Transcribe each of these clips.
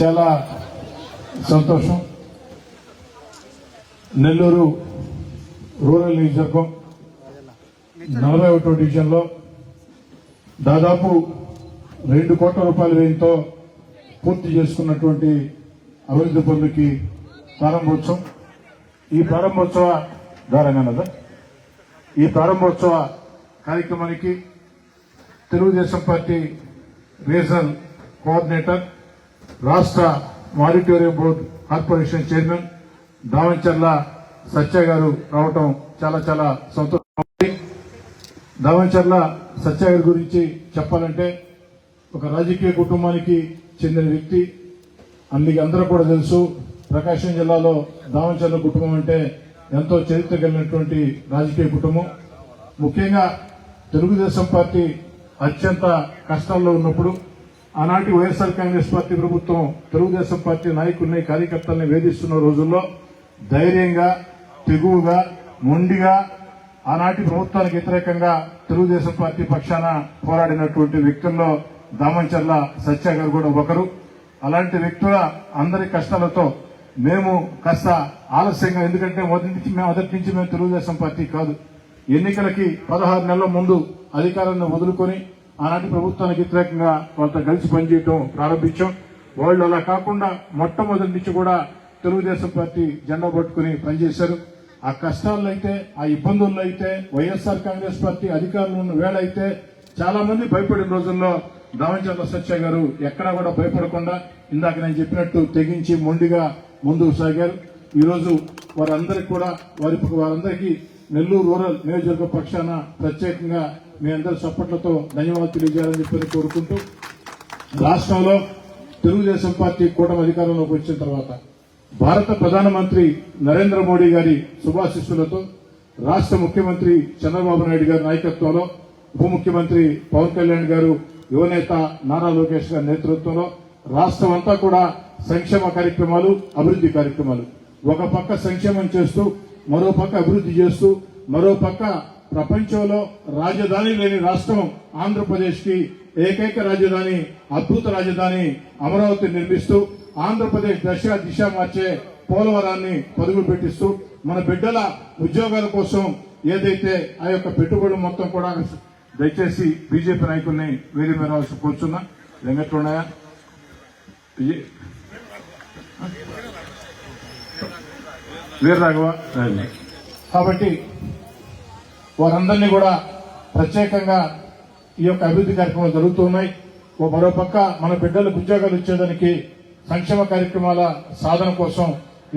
చాలా సంతోషం. నెల్లూరు రూరల్ నియోజకవర్గం 41వ డివిజన్లో దాదాపు 2 కోట్ల రూపాయల వ్యయంతో పూర్తి చేసుకున్నటువంటి అభివృద్ధి పనులకి ప్రారంభోత్సవం. ఈ ప్రారంభోత్సవ కార్యక్రమానికి తెలుగుదేశం పార్టీ రీజనల్ కోఆర్డినేటర్, రాష్ట్ర మానిటరింగ్ బోర్డు కార్పొరేషన్ చైర్మన్ దావంచర్ల సత్య గారు రావటం చాలా చాలా సంతోషం. దావంచర్ల సత్య గారి గురించి చెప్పాలంటే ఒక రాజకీయ కుటుంబానికి చెందిన వ్యక్తి. అందరూ కూడా తెలుసు, ప్రకాశం జిల్లాలో దావంచర్ల కుటుంబం అంటే ఎంతో చరిత్ర కలిగినటువంటి రాజకీయ కుటుంబం. ముఖ్యంగా తెలుగుదేశం పార్టీ అత్యంత కష్టాల్లో ఉన్నప్పుడు ఆనాటి వైఎస్ఆర్ కాంగ్రెస్ పార్టీ ప్రభుత్వం తెలుగుదేశం పార్టీ నాయకుల్ని, కార్యకర్తల్ని వేధిస్తున్న రోజుల్లో ధైర్యంగా, తెగువగా, మొండిగా ఆనాటి ప్రభుత్వానికి వ్యతిరేకంగా తెలుగుదేశం పార్టీ పక్షాన పోరాడినటువంటి వ్యక్తుల్లో దామంచర్ల సత్య గారు కూడా ఒకరు. అలాంటి వ్యక్తుల అందరి కష్టాలతో మేము కాస్త ఆలస్యంగా, ఎందుకంటే మొదటి నుంచి మేము తెలుగుదేశం పార్టీ కాదు, ఎన్నికలకి 16 నెలల ముందు అధికారాన్ని వదులుకొని ఆనాటి ప్రభుత్వానికి వ్యతిరేకంగా వాళ్ళతో కలిసి పనిచేయటం ప్రారంభించాం. వాళ్ళు అలా కాకుండా మొట్టమొదటి నుంచి కూడా తెలుగుదేశం పార్టీ జెండా పట్టుకుని పనిచేశారు. ఆ కష్టాల్లో అయితే, ఆ ఇబ్బందుల్లో అయితే, వైఎస్ఆర్ కాంగ్రెస్ పార్టీ అధికారంలో ఉన్న వేళ అయితే చాలా మంది భయపడిన రోజుల్లో దావంచర్ల సత్య గారు ఎక్కడా కూడా భయపడకుండా ఇందాక నేను చెప్పినట్టు తెగించి మొండిగా ముందుకు సాగారు. ఈరోజు వారందరికీ నెల్లూరు రూరల్ నియోజకవర్గ పక్షాన ప్రత్యేకంగా మీ అందరి సపోర్ట్లతో ధన్యవాదాలు తెలియజేయాలని చెప్పి కోరుకుంటూ, రాష్ట్రంలో తెలుగుదేశం పార్టీ కూటమి అధికారంలోకి వచ్చిన తర్వాత భారత ప్రధానమంత్రి నరేంద్ర మోడీ గారి శుభాశీస్సులతో, రాష్ట్ర ముఖ్యమంత్రి చంద్రబాబు నాయుడు గారి నాయకత్వంలో, ఉప ముఖ్యమంత్రి పవన్ కళ్యాణ్ గారు, యువనేత నారా లోకేష్ గారి నేతృత్వంలో రాష్ట్రం అంతా కూడా సంక్షేమ కార్యక్రమాలు, అభివృద్ధి కార్యక్రమాలు, ఒక పక్క సంక్షేమం చేస్తూ, మరో పక్క అభివృద్ధి చేస్తూ, మరో పక్క ప్రపంచంలో రాజధాని లేని రాష్ట్రం ఆంధ్రప్రదేశ్ కి ఏకైక రాజధాని, అద్భుత రాజధాని అమరావతి నిర్మిస్తూ, ఆంధ్రప్రదేశ్ దిశ మార్చే పోలవరాన్ని పరుగులు పెట్టిస్తూ, మన బిడ్డల ఉద్యోగాల కోసం ఏదైతే ఆ యొక్క పెట్టుబడులు మొత్తం కూడా, దయచేసి బీజేపీ నాయకుల్ని వేరే మీద కూర్చున్నా, వెంకట్లున్నాయా వీరరాఘవ, కాబట్టి వారందరినీ కూడా ప్రత్యేకంగా ఈ యొక్క అభివృద్ధి కార్యక్రమాలు జరుగుతున్నాయి. మరోపక్క మన బిడ్డలకు ఉద్యోగాలు ఇచ్చేదానికి సంక్షేమ కార్యక్రమాల సాధన కోసం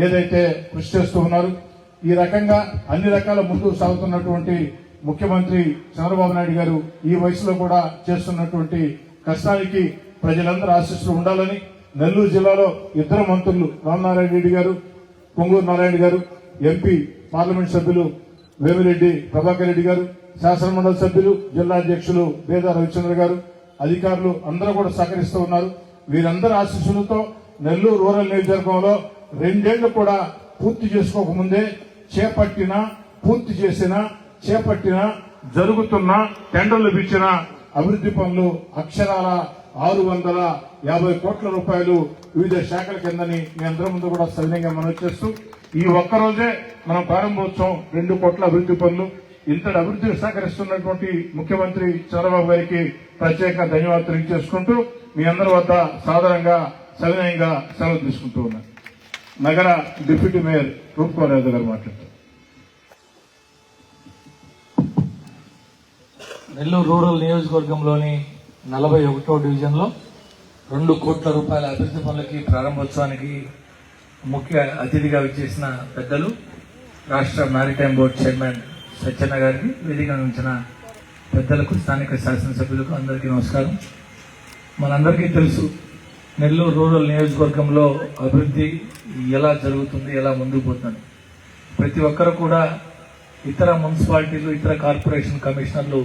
ఏదైతే కృషి చేస్తూ ఉన్నారు, ఈ రకంగా అన్ని రకాల ముందుకు సాగుతున్నటువంటి ముఖ్యమంత్రి చంద్రబాబు నాయుడు గారు ఈ వయసులో కూడా చేస్తున్నటువంటి కష్టానికి ప్రజలందరూ ఆశీస్సులు ఉండాలని, నెల్లూరు జిల్లాలో 2 మంత్రులు రామనారాయణ రెడ్డి గారు, పొంగూరు నారాయణ గారు, ఎంపీ పార్లమెంట్ సభ్యులు వేమిరెడ్డి ప్రభాకర్ రెడ్డి గారు, శాసనమండలి సభ్యులు, జిల్లా అధ్యక్షులు బేదా రవిచంద్ర గారు, అధికారులు అందరూ కూడా సహకరిస్తూ ఉన్నారు. వీరందరి ఆశీస్సులతో నెల్లూరు రూరల్ నియోజకవర్గంలో 2 ఏళ్లు కూడా పూర్తి చేసుకోకముందే చేపట్టిన జరుగుతున్న టెండర్లు పిలిచిన అభివృద్ధి పనులు అక్షరాల 650 కోట్ల రూపాయలు వివిధ శాఖల కిందని మీ అందరి ముందు కూడా సవినయంగా మనవి చేస్తూ, ఈ ఒక్కరోజే మనం ప్రారంభోత్సవం 2 కోట్ల అభివృద్ధి పనులు. ఇంతటి అభివృద్ధికి సహకరిస్తున్నటువంటి ముఖ్యమంత్రి చంద్రబాబు గారికి ప్రత్యేక ధన్యవాదాలు తెలియజేసుకుంటూ మీ అందరి వద్ద సాధారణంగా సవినయంగా సెలవు తీసుకుంటూ ఉన్నారు. నగర డిప్యూటీ మేయర్ రూప్కుమార్ యాదవ్ గారు మాట్లాడుతారు. నెల్లూరు రూరల్ నియోజకవర్గంలోని 41వ డివిజన్లో 2 కోట్ల రూపాయల అభివృద్ధి పనులకి ప్రారంభోత్సవానికి ముఖ్య అతిథిగా విచ్చేసిన పెద్దలు, రాష్ట్ర మారిటైమ్ బోర్డు చైర్మన్ సత్యన్న గారికి, వేదిక ఉంచిన పెద్దలకు, స్థానిక శాసనసభ్యులకు అందరికీ నమస్కారం. మనందరికీ తెలుసు, నెల్లూరు రూరల్ నియోజకవర్గంలో అభివృద్ధి ఎలా జరుగుతుంది, ఎలా ముందుకు పోతుంది. ప్రతి ఒక్కరు కూడా ఇతర మున్సిపాలిటీలు, ఇతర కార్పొరేషన్ కమిషనర్లు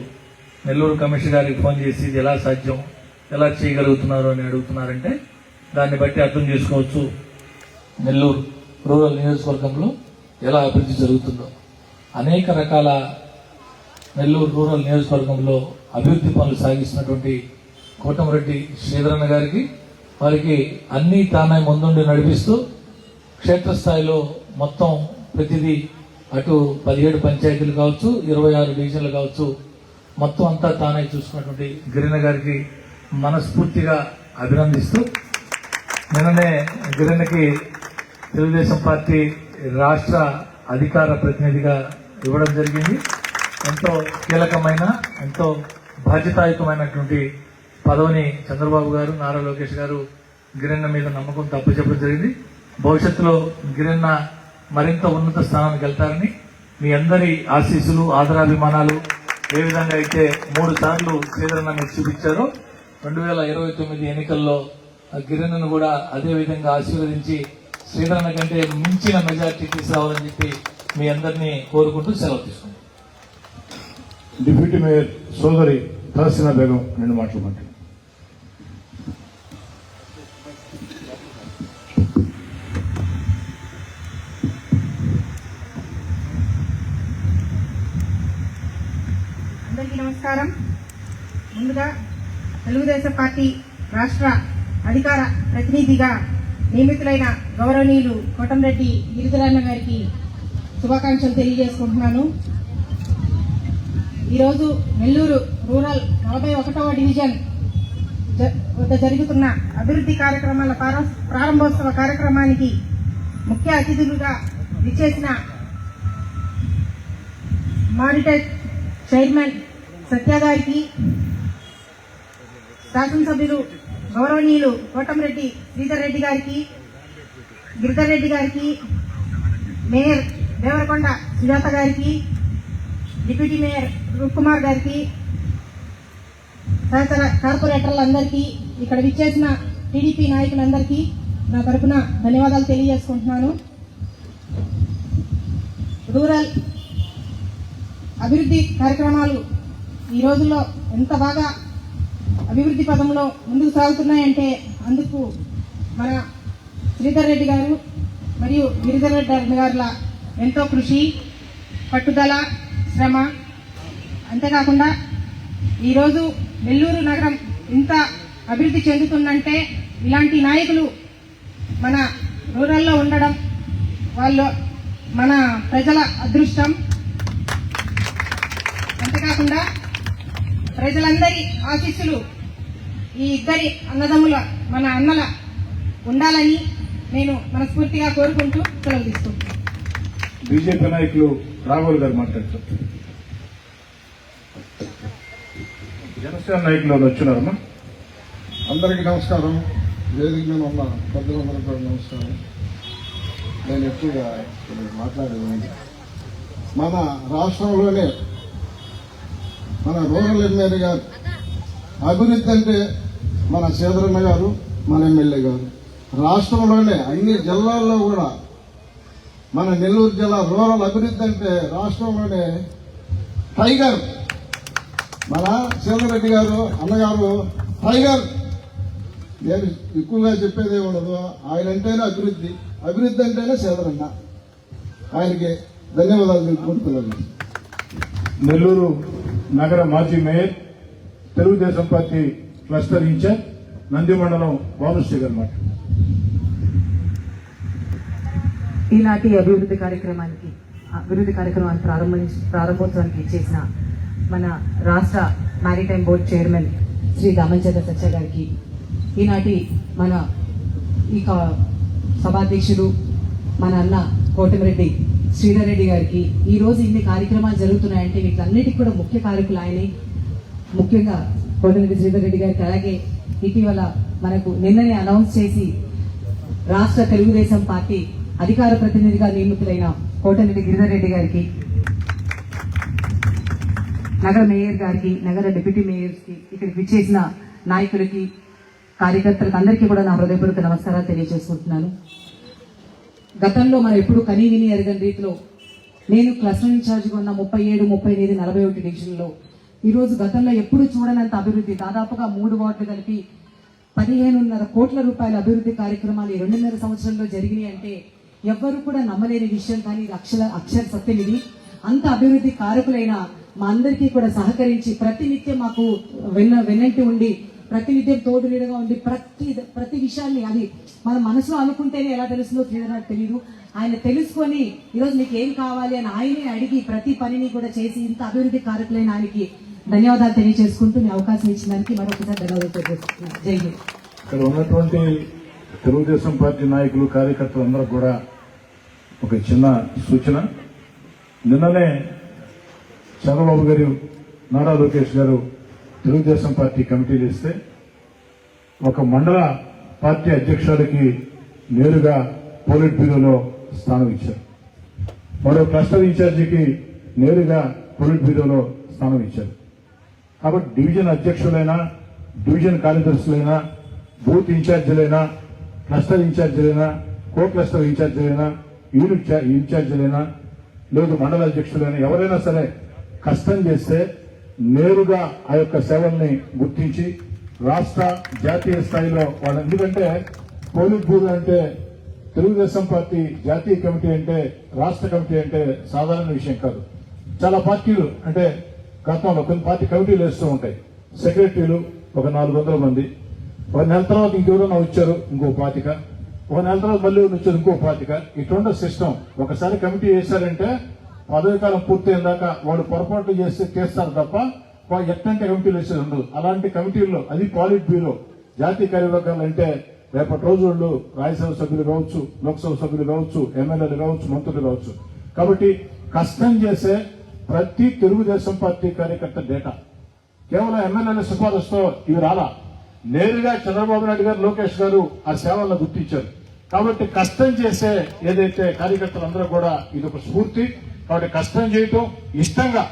నెల్లూరు కమిషనర్ గారికి ఫోన్ చేసి ఇది ఎలా సాధ్యం, ఎలా చేయగలుగుతున్నారు అని అడుగుతున్నారంటే దాన్ని బట్టి అర్థం చేసుకోవచ్చు నెల్లూరు రూరల్ నియోజకవర్గంలో ఎలా అభివృద్ధి జరుగుతుందో. అనేక రకాల నెల్లూరు రూరల్ నియోజకవర్గంలో అభివృద్ధి పనులు సాగిస్తున్నటువంటి కోటమిరెడ్డి శ్రీధరన్న గారికి, వారికి అన్ని తానే ముందుండి నడిపిస్తూ క్షేత్రస్థాయిలో మొత్తం ప్రతిదీ అటు 17 పంచాయతీలు కావచ్చు, 26 డివిజన్లు కావచ్చు, మొత్తం అంతా తానే చూసుకున్నటువంటి గిరిన గారికి మనస్ఫూర్తిగా అభినందిస్తూ, నిన్ననే గిరినకి తెలుగుదేశం పార్టీ రాష్ట్ర అధికార ప్రతినిధిగా ఇవ్వడం జరిగింది. ఎంతో కీలకమైన, ఎంతో బాధ్యతాయుతమైనటువంటి పదవిని చంద్రబాబు గారు, నారా లోకేష్ గారు గిరన్న మీద నమ్మకం తప్పచెప్పడం జరిగింది. భవిష్యత్తులో గిరన్న మరింత ఉన్నత స్థానానికి వెళ్తారని మీ అందరి ఆశీస్సులు, ఆదరాభిమానాలు ఏ విధంగా అయితే 3 సార్లు శ్రీధరన్న మీరు చూపించారో 2029 ఎన్నికల్లో గిరన్నను కూడా అదే విధంగా ఆశీర్వదించి శ్రీధరన్న కంటే మించిన మెజార్టీ తీసుకురావాలని చెప్పి మీ అందరినీ కోరుకుంటూ సెలవు తీసుకుంటాం. డిప్యూటీ మేయర్ సోదరి తహసీనా బేగం 2 మాటలు మాట్లాడు. అందరికీ నమస్కారం. ముందుగా తెలుగుదేశం పార్టీ రాష్ట్ర అధికార ప్రతినిధిగా నియమితులైన గౌరవనీయులు కోటంరెడ్డి గిరిధరన్న గారికి శుభాకాంక్షలు తెలియజేసుకుంటున్నాను. ఈరోజు నెల్లూరు రూరల్ 41వ డివిజన్ వద్ద జరుగుతున్న అభివృద్ధి కార్యక్రమాల ప్రారంభోత్సవ కార్యక్రమానికి ముఖ్య అతిథులుగా విచ్చేసిన మారిటెక్ చైర్మన్ సత్య గారికి, శాసనసభ్యులు గౌరవనీయులు కోటంరెడ్డి శ్రీధర్ రెడ్డి గారికి, గిరిధర్ రెడ్డి గారికి, మేయర్ దేవరకొండ సుజాత గారికి, డిప్యూటీ మేయర్ రూప్కుమార్ గారికి, తదితర కార్పొరేటర్లందరికీ, ఇక్కడ విచ్చేసిన టీడీపీ నాయకులందరికీ నా తరఫున ధన్యవాదాలు తెలియజేసుకుంటున్నాను. రూరల్ అభివృద్ధి కార్యక్రమాలు ఈ రోజుల్లో ఎంత బాగా అభివృద్ధి పదంలో ముందుకు సాగుతున్నాయంటే అందుకు మన శ్రీధర్ రెడ్డి గారు మరియు గిరిధర్ రెడ్డి గారుల ఎంతో కృషి, పట్టుదల, శ్రమ. అంతేకాకుండా ఈరోజు నెల్లూరు నగరం ఇంత అభివృద్ధి చెందుతుందంటే ఇలాంటి నాయకులు మన రూరల్లో ఉండడం వాళ్ళు మన ప్రజల అదృష్టం. అంతేకాకుండా ప్రజలందరి ఆశీస్సులు ఈ ఇద్దరి అన్నదమ్ముల మన అన్నల ఉండాలని నేను మనస్ఫూర్తిగా కోరుకుంటూ సెలవు తీసుకుంటున్నాను. బీజేపీ నాయకులు రాఘవులు గారు మాట్లాడతారు. జనసేన నాయకులు వాళ్ళు వచ్చినారమ్మా. అందరికీ నమస్కారం. వేదిక మీద ఉన్న పెద్దలందరికీ కూడా నమస్కారం. నేను ఎక్కువగా మాట్లాడేది మన రాష్ట్రంలోనే మన రూరల్ ఎమ్మెల్యే గారు అభివృద్ధి అంటే మన శ్రీధరన్న గారు, మన ఎమ్మెల్యే గారు. రాష్ట్రంలోనే అన్ని జిల్లాల్లో కూడా మన నెల్లూరు జిల్లా రూరల్ అభివృద్ధి అంటే రాష్ట్రంలోనే టైగర్ మన శ్రీధర్ రెడ్డి గారు అన్నగారు టైగర్. నేను ఎక్కువగా చెప్పేది ఉండదు. ఆయన అంటేనే అభివృద్ధి, అభివృద్ధి అంటేనే శ్రీధరన్న. ఆయనకి ధన్యవాదాలు తెలుపుకుంటున్నాను. నెల్లూరు నగర మాజీ mayor, Telugu Desam party cluster in charge, Nandi మండలం బాలుశ్రీ గారు మాట్లాడు. ఈనాటి అభివృద్ధి కార్యక్రమాన్ని ప్రారంభోత్సవానికి చేసిన మన రాష్ట్ర మారిటైమ్ బోర్డు చైర్మన్ శ్రీ దామంచర్ల సత్య గారికి, ఈనాటి మన ఈ సభాధ్యక్షుడు మన అన్న కోటమిరెడ్డి శ్రీధర్ రెడ్డి గారికి, ఈ రోజు ఇన్ని కార్యక్రమాలు జరుగుతున్నాయంటే వీటన్నిటికి కూడా ముఖ్య కారకులు ఆయనే. ముఖ్యంగా కోటమిరెడ్డి శ్రీధర్ రెడ్డి గారికి, అలాగే ఇటీవల మనకు నిన్ననే అనౌన్స్ చేసి రాష్ట్ర తెలుగుదేశం పార్టీ అధికార ప్రతినిధిగా నియమితులైన కోటమిరెడ్డి గిరిధర్ రెడ్డి గారికి, నగర మేయర్ గారికి, నగర డిప్యూటీ మేయర్స్ కి, ఇక్కడికి విచ్చేసిన నాయకులకి, కార్యకర్తలకు అందరికీ కూడా నా హృదయపూర్వక నమస్కారాలు తెలియజేసుకుంటున్నాను. గతంలో మనం ఎప్పుడు కనీ విని ఎరగని రీతిలో నేను క్లస్టర్ ఇన్ఛార్జిగా ఉన్న 37, 38, 41 డివిజన్లో ఈరోజు గతంలో ఎప్పుడు చూడనంత అభివృద్ధి, దాదాపుగా 3 వార్డులు కలిపి 15.5 కోట్ల రూపాయల అభివృద్ధి కార్యక్రమాలు 2.5 సంవత్సరంలో జరిగినాయి అంటే ఎవ్వరూ కూడా నమ్మలేని విషయం. కానీ ఇది అక్షర సత్యం. ఇది అంత అభివృద్ధి కారకులైన మా అందరికీ కూడా సహకరించి ప్రతినిత్యం మాకు వెన్నంటి ఉండి ప్రతినిత్యం తోడు నీడగా ఉండి ప్రతి విషయాన్ని అది మన మనసులో అనుకుంటేనే ఎలా తెలుస్తుందో నాకు తెలియదు. ఆయన తెలుసుకొని ఈరోజు మీకు ఏం కావాలి అని ఆయనే అడిగి ప్రతి పనిని కూడా చేసి ఇంత అభివృద్ధి కారకులైన ఆయనకి ధన్యవాదాలు తెలియజేసుకుంటూ మీ అవకాశం ఇచ్చిన దానికి మరొకసారి ధన్యవాదాలు తెలియజేస్తున్నాను. జై హింద్. ఇక్కడ ఉన్నటువంటి తెలుగుదేశం పార్టీ నాయకులు కార్యకర్తలందరూ కూడా ఒక చిన్న సూచన. నిన్ననే చంద్రబాబు గారు, నారా లోకేష్ గారు తెలుగుదేశం పార్టీ కమిటీలు ఇస్తే ఒక మండల పార్టీ అధ్యక్షుడికి నేరుగా పోలిట్ బ్యూరోలో స్థానం ఇచ్చారు. మరో క్లస్టర్ ఇన్ఛార్జికి నేరుగా పోలిట్ బ్యూరోలో స్థానం ఇచ్చారు. కాబట్టి డివిజన్ అధ్యక్షులైనా, డివిజన్ కార్యదర్శులైనా, బూత్ ఇన్ఛార్జీలైనా, క్లస్టర్ ఇన్ఛార్జీలైనా, కో క్లస్టర్ ఇన్ఛార్జీలైనా, యూనిట్ ఇన్ఛార్జీలైనా, లేదు మండల అధ్యక్షులైనా ఎవరైనా సరే కష్టం చేస్తే నేరుగా ఆ యొక్క సేవల్ని గుర్తించి రాష్ట్ర జాతీయ స్థాయిలో వాళ్ళ, ఎందుకంటే పోలిట్ బ్యూరో అంటే తెలుగుదేశం పార్టీ జాతీయ కమిటీ అంటే, రాష్ట్ర కమిటీ అంటే సాధారణ విషయం కాదు. చాలా పార్టీలు అంటే గతంలో కొన్ని పార్టీ కమిటీలు వేస్తూ ఉంటాయి. సెక్రటరీలు ఒక 400 మంది, ఒక నెల తర్వాత ఇంకెవరైనా వచ్చారు ఇంకో 25, ఒక నెల తర్వాత మళ్ళీ వచ్చారు ఇంకో 25. ఇటువంటి సిస్టమ్ ఒకసారి కమిటీ వేశారంటే పదవి కాలం పూర్తయిన దాకా వాడు పొరపాటు చేస్తారు తప్ప ఎట్టంటే కమిటీలు వేసేది ఉండదు. అలాంటి కమిటీల్లో అది పాలిట్ బ్యూరో జాతీయ కార్యవర్గాలు అంటే రేపటి రోజు వాళ్ళు రాజ్యసభ సభ్యులు కావచ్చు, లోక్సభ సభ్యులు కావచ్చు, ఎమ్మెల్యేలు కావచ్చు, మంత్రులు కావచ్చు. కాబట్టి కష్టం చేసే ప్రతి తెలుగుదేశం పార్టీ కార్యకర్త డేటా కేవలం ఎమ్మెల్యేల సిఫారసుతో ఇవి రాలా. నేరుగా చంద్రబాబు నాయుడు గారు, లోకేష్ గారు ఆ సేవలను గుర్తించారు. కాబట్టి కష్టం చేసే ఏదైతే కార్యకర్తలందరూ కూడా ఇది ఒక స్ఫూర్తి. కాబట్టి కష్టం చేయటం ఇష్టంగా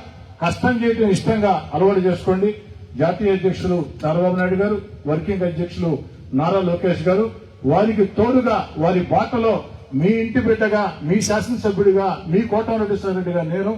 అలవాటు చేసుకోండి. జాతీయ అధ్యక్షులు చంద్రబాబు నాయుడు గారు, వర్కింగ్ అధ్యక్షులు నారా లోకేష్ గారు, వారికి తోడుగా వారి బాటలో మీ ఇంటి బిడ్డగా, మీ శాసనసభ్యుడిగా, మీ కోటారెడ్డిగా నేను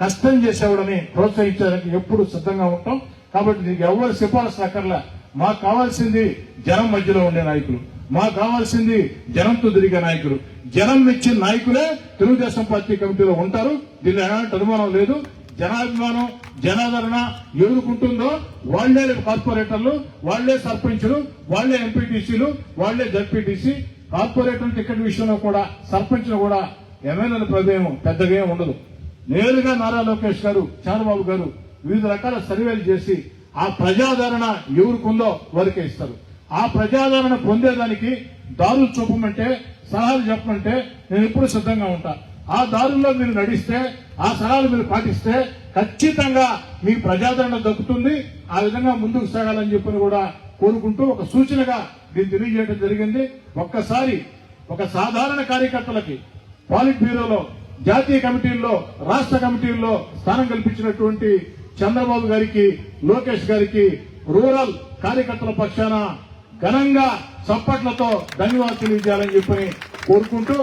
కష్టం చేసేవాడని ప్రోత్సహించడానికి ఎప్పుడు సిద్ధంగా ఉంటాం. కాబట్టి నీకు ఎవరు సిఫారసు అక్కర్లే. మాకు కావాల్సింది జనం మధ్యలో ఉండే నాయకులు, మాకు కావాల్సింది జనంతో తిరిగే నాయకులు. జనం ఇచ్చిన నాయకులే తెలుగుదేశం పార్టీ కమిటీలో ఉంటారు. దీనిలో ఎలాంటి అనుమానం లేదు. జనాభిమానం, జనాదరణ ఎవరుకుంటుందో వాళ్లే కార్పొరేటర్లు, వాళ్లే సర్పంచులు, వాళ్లే ఎంపీటీసీలు, వాళ్లే జడ్పీటీసీ. కార్పొరేటర్ టికెట్ విషయంలో కూడా, సర్పంచ్లు కూడా ఎమ్మెల్యేల ప్రభావం పెద్దగా ఉండదు. నేరుగా నారా లోకేష్ గారు, చంద్రబాబు గారు వివిధ రకాల సర్వేలు చేసి ఆ ప్రజాదరణ ఎవరికుందో వారికే ఇస్తారు. ఆ ప్రజాదరణ పొందేదానికి దారులు చూపమంటే, సలహాలు చెప్పమంటే నేను ఎప్పుడు సిద్ధంగా ఉంటా. ఆ దారుల్లో మీరు నడిస్తే, ఆ సలహాలు మీరు పాటిస్తే ఖచ్చితంగా మీకు ప్రజాదరణ దక్కుతుంది. ఆ విధంగా ముందుకు సాగాలని చెప్పని కూడా కోరుకుంటూ ఒక సూచనగా దీన్ని తెలియజేయడం జరిగింది. ఒక్కసారి ఒక సాధారణ కార్యకర్తలకి పాలిట్ బ్యూరోలో, జాతీయ కమిటీల్లో, రాష్ట్ర కమిటీల్లో స్థానం కల్పించినటువంటి చంద్రబాబు గారికి, లోకేష్ గారికి రూరల్ కార్యకర్తల పక్షాన ఘనంగా చప్పట్లతో ధన్యవాదాలు తెలియజేయాలని చెప్పని కోరుకుంటూ